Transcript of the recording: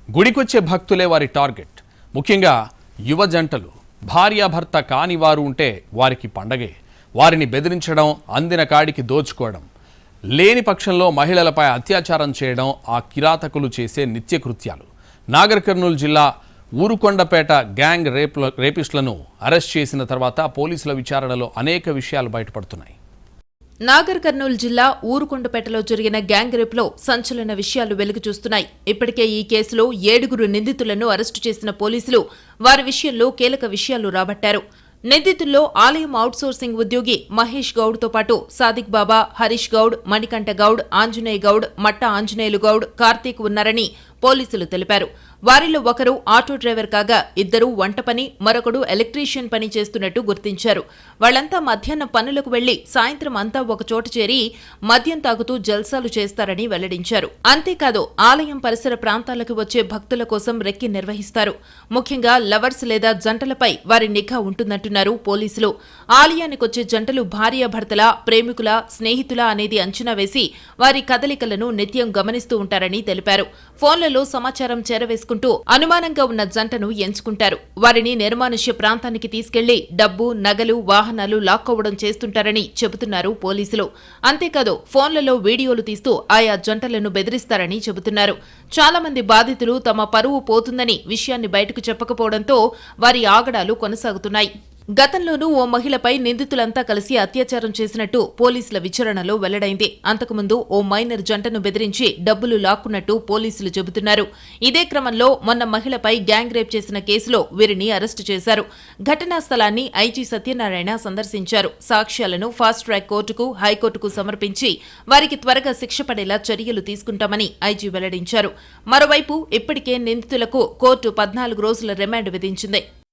గుడికొచ్చే భక్తులే వారి టార్గెట్. ముఖ్యంగా యువ జంటలు, భార్యాభర్త కాని వారు ఉంటే వారికి పండగే. వారిని బెదిరించడం, అందిన కాడికి దోచుకోవడం, లేని పక్షంలో మహిళలపై అత్యాచారం చేయడం ఆ కిరాతకులు చేసే నిత్యకృత్యాలు. నాగర్ కర్నూలు జిల్లా ఊరుకొండపేట గ్యాంగ్ రేపిస్టులను అరెస్ట్ చేసిన తర్వాత పోలీసుల విచారణలో అనేక విషయాలు బయటపడుతున్నాయి. నాగర్ కర్నూలు జిల్లా ఊరుకొండపేటలో జరిగిన గ్యాంగ్ రేప్లో సంచలన విషయాలు వెలుగు చూస్తున్నాయి. ఇప్పటికే ఈ కేసులో 7 నిందితులను అరెస్టు చేసిన పోలీసులు వారి విషయంలో కీలక విషయాలు రాబట్టారు. నిందితుల్లో ఆలయం అవుట్సోర్సింగ్ ఉద్యోగి మహేష్ గౌడ్తో పాటు సాదిక్ బాబా, హరీష్ గౌడ్, మణికంఠ గౌడ్, ఆంజనేయ గౌడ్, మట్ట ఆంజనేయులు గౌడ్, కార్తీక్ ఉన్నారని పోలీసులు తెలిపారు. వారిలో ఒకరు ఆటో డ్రైవర్ కాగా 2 వంట పని, మరొకడు ఎలక్ట్రీషియన్ పని చేస్తున్నట్టు గుర్తించారు. వాళ్లంతా మధ్యాహ్నం పనులకు వెళ్లి సాయంత్రం అంతా ఒకచోట చేరి మద్యం తాగుతూ జల్సాలు చేస్తారని వెల్లడించారు. అంతేకాదు ఆలయం పరిసర ప్రాంతాలకు వచ్చే భక్తుల కోసం రెక్కి నిర్వహిస్తారు. ముఖ్యంగా లవర్స్ లేదా జంటలపై వారి నిఘా ఉంటుందంటున్నారు పోలీసులు. ఆలయానికొచ్చే జంటలు భార్యాభర్తల, ప్రేమికుల, స్నేహితుల అనేది అంచనా వేసి వారి కదలికలను నిత్యం గమనిస్తూ ఉంటారని తెలిపారు. ఫోన్లలో సమాచారం చేరవేసుకుంటూ అనుమానంగా ఉన్న జంటను ఎంచుకుంటారు. వారిని నిర్మానుష్య ప్రాంతానికి తీసుకెళ్లి డబ్బు, నగలు, వాహనాలు లాక్కోవడం చేస్తుంటారని చెబుతున్నారు పోలీసులు. అంతేకాదు ఫోన్లలో వీడియోలు తీస్తూ ఆయా జంటలను బెదిరిస్తారని చెబుతున్నారు. చాలా మంది బాధితులు తమ పరువు పోతుందని విషయాన్ని బయటకు చెప్పకపోవడంతో వారి ఆగడాలు కొనసాగుతున్నాయి. గతంలోనూ ఓ మహిళపై నిందితులంతా కలిసి అత్యాచారం చేసినట్టు పోలీసుల విచారణలో వెల్లడైంది. అంతకుముందు ఓ మైనర్ జంటను బెదిరించి డబ్బులు లాక్కున్నట్టు పోలీసులు చెబుతున్నారు. ఇదే క్రమంలో మొన్న మహిళపై గ్యాంగ్ రేప్ చేసిన కేసులో వీరిని అరెస్టు చేశారు. ఘటనా స్థలాన్ని ఐజీ సత్యనారాయణ సందర్శించారు. సాక్ష్యాలను ఫాస్ట్ ట్రాక్ కోర్టుకు, హైకోర్టుకు సమర్పించి వారికి త్వరగా శిక్ష పడేలా చర్యలు తీసుకుంటామని ఐజీ వెల్లడించారు. మరోవైపు ఇప్పటికే నిందితులకు కోర్టు 14 రోజుల రిమాండ్ విధించింది.